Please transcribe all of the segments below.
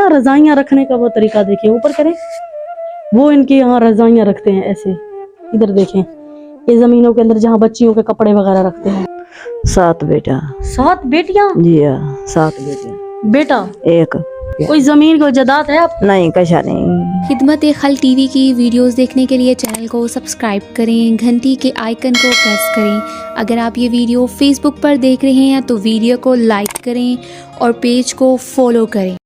ना रजाइयाँ रखने का वो तरीका देखें, ऊपर करें। वो इनके यहाँ रजाइयाँ रखते हैं ऐसे, इधर देखें, ये जमीनों के अंदर जहाँ बच्चियों के कपड़े वगैरह रखते हैं। 7 बेटा। 7 बेटियाँ? जी हाँ, 7 बेटियाँ। बेटा एक। कोई जमीन को जायदाद है आप? नहीं, कशा नहीं। खिदमत-ए-खल टीवी की वीडियोस देखने के लिए चैनल को सब्सक्राइब करें, घंटी के आइकन को प्रेस करें। अगर आप ये वीडियो फेसबुक पर देख रहे हैं तो वीडियो को लाइक करें और पेज को फॉलो करें।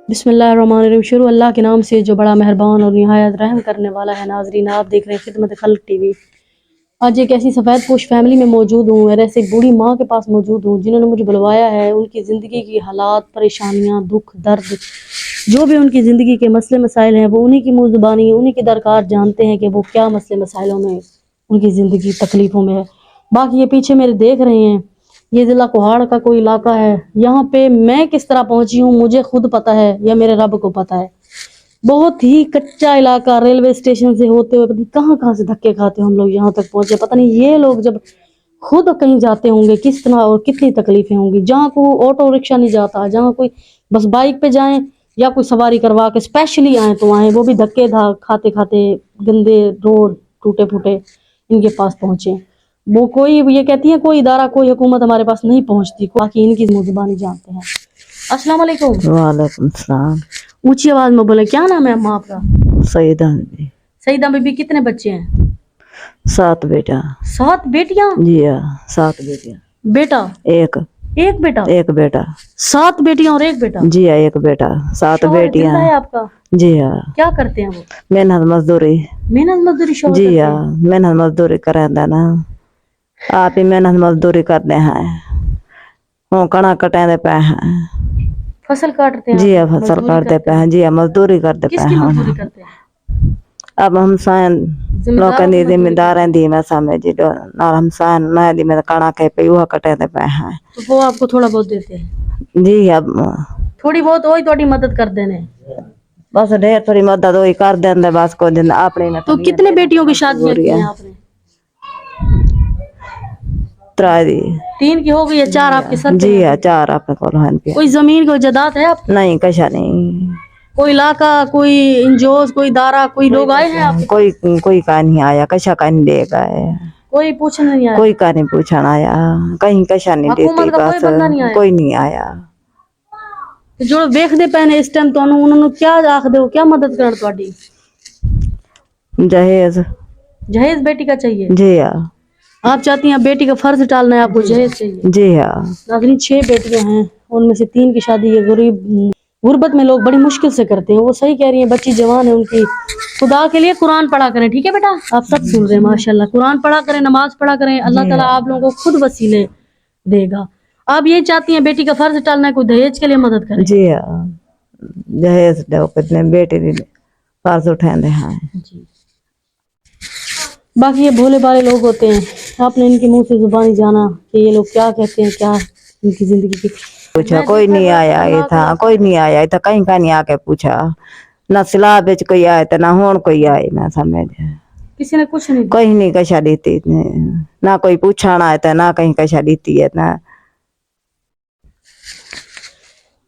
बिस्मिल्लाहिर्रहमानिर्रहीम। शुरू अल्लाह के नाम से जो बड़ा मेहरबान और निहायत रहम करने वाला है। नाजरीन, आप देख रहे हैं खिदमत खल्क टीवी। आज एक ऐसी सफ़ेद पोश फैमिली में मौजूद हूँ और ऐसे एक बूढ़ी माँ के पास मौजूद हूँ जिन्होंने मुझे बुलवाया है। उनकी ज़िंदगी की हालात, परेशानियाँ, दुख दर्द, जो भी उनकी ज़िंदगी के मसले मसाइल हैं, वो उन्हीं की मुँह ज़ुबानी, उन्हीं की दरकार जानते हैं कि वो क्या मसले मसाइलों में, उनकी ज़िंदगी तकलीफ़ों में है। बाकी ये पीछे मेरे देख रहे हैं, ये ज़िला कोहाड़ का कोई इलाका है। यहाँ पे मैं किस तरह पहुँची हूँ मुझे खुद पता है या मेरे रब को पता है। बहुत ही कच्चा इलाका, रेलवे स्टेशन से होते हुए पता नहीं कहाँ कहाँ से धक्के खाते हम लोग यहाँ तक पहुँचे। पता नहीं ये लोग जब खुद कहीं जाते होंगे किस तरह और कितनी तकलीफें होंगी। जहाँ कोई ऑटो रिक्शा नहीं जाता, जहाँ कोई बस बाइक पे जाएं या कोई सवारी करवा के स्पेशली आए तो आए, वो भी धक्के खाते खाते गंदे रोड टूटे फूटे इनके पास पहुँचे। वो कोई ये कहती है कोई इदारा, कोई हुकूमत हमारे पास नहीं पहुँचती, बाकी इनकी मुज़बानी जानते हैं। अस्सलाम वालेकुम। वालेकुम सलाम। ऊंची आवाज में बोले, क्या नाम है अम्मा आपका? सईदा बीबी। सईदा बीबी, कितने बच्चे हैं? 7 बेटा। 7 बेटियां? जी हाँ, 7 बेटियाँ। बेटा एक। एक बेटा? एक बेटा। 7 बेटियां और एक बेटा? जी हाँ, एक बेटा। 7 शौहर बेटियाँ। जिंदा है आपका? जी हाँ। क्या करते हैं वो? मेहनत मजदूरी। मेहनत मजदूरी शौहर जी करते हाँ, हैं? मेहनत मजदूरी करेंदा ना। आप ही मेहनत मजदूरी करते हैं, वो कणा कटेंदे पे हैं। फसल काटते हैं? जी हाँ, आप फसल मजदूरी काटते पे हैं। जी हाँ, मजदूरी करते पे किसकी मजदूरी हैं। करते हैं? अब हम साइन लोगों दी जिम्मेदार दी मैं समझ जो ना हम साइन ना दी मैं कणा के पे वो कटेंदे पे हैं। तो वो आपको थोड़ा बहुत देते हैं? जी अब थोड़ी बहुत वही थोड़ी मदद कर देने, बस ढेर थोड़ी मदद वही कर देंदे बस को दिन अपने ना। तो कितने बेटियों की शादियां की हैं आपने? 3 की हो गई है, 4 आपके सर पे जी हैं? हाँ, 4 अपने को हैं। कोई जमीन को जायदाद है आप? नहीं, कशा नहीं। कोई इलाका, कोई इंजोज, कोई दारा, कोई लोग आए हैं आप? कोई का नहीं आया, कशा का नहीं देगा। कोई पूछने नहीं आया? कोई का नहीं पूछना आया, कहीं कशा नहीं देती। हुकूमत का कोई बंदा नहीं आया? कोई नहीं आया। जो देखते पैने इस टाइम तो उन्होंने क्या आख दो, क्या मदद कर ਤੁਹਾਡੀ? जहेज। जहेज बेटी का चाहिए? जी हाँ। आप चाहती हैं बेटी का फर्ज टालना है, आपको जहेज चाहिए? जी हाँ। नाज़रीन, 6 बेटियां हैं, उनमें से 3 की शादी ये गुर्बत में लोग बड़ी मुश्किल से करते हैं। वो सही कह रही हैं, बच्ची जवान है उनकी। खुदा के लिए कुरान पढ़ा करें, ठीक है बेटा? आप सब सुन रहे हैं माशाल्लाह। कुरान पढ़ा करें, नमाज पढ़ा करें, अल्लाह ताला आप लोगों को खुद वसीले देगा। आप ये चाहती हैं बेटी का फर्ज टालना है, कोई दहेज के लिए मदद करें? जी हाँ, जहेज दो कितने बेटे दी फर्ज उठाते हैं। जी। बाकी ये भोले भाले लोग होते हैं, आपने इनके मुंह से जुबानी जाना कि ये लोग क्या कहते हैं, क्या इनकी जिंदगी की। पूछा कोई नहीं आया, ये था कोई नहीं आया, था कहीं का नहीं आके पूछा ना। सिला बेच कोई आए तो ना होन कोई आए ना समझ। किसी ने कुछ नहीं, कहीं नहीं कशा देती ना, कोई पूछाना आया था ना, कहीं कशा देती है ना।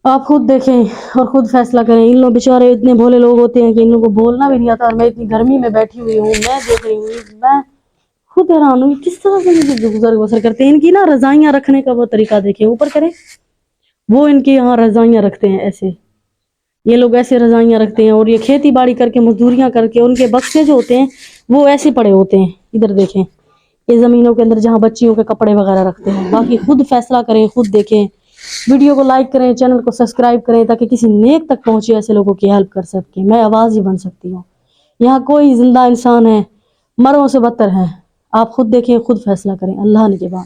आप खुद देखें और खुद फैसला करें। इन लोग बेचारे इतने भोले लोग होते हैं कि इन लोगों को बोलना भी नहीं आता। और मैं इतनी गर्मी में बैठी हुई हूँ, मैं देख रही हूँ, मैं खुद हैरान हूँ किस तरह से मुझे गुजर बसर करते हैं। इनकी ना रजाइयाँ रखने का वो तरीका देखें, ऊपर करें। वो इनके यहाँ रजाइयाँ रखते हैं ऐसे, ये लोग ऐसे रजाइयाँ रखते हैं। और ये खेती बाड़ी करके, मजदूरियाँ करके, उनके बक्से जो होते हैं वो ऐसे पड़े होते हैं। इधर देखें, ये जमीनों के अंदर जहाँ बच्चियों के कपड़े वगैरह रखते हैं। बाकी खुद फैसला करें, खुद देखें। वीडियो को लाइक करें, चैनल को सब्सक्राइब करें ताकि किसी नेक तक पहुंचे, ऐसे लोगों की हेल्प कर सके। मैं आवाज़ ही बन सकती हूँ। यहाँ कोई जिंदा इंसान है, मरों से बदतर है। आप खुद देखें, खुद फैसला करें, अल्लाह ने के बाद।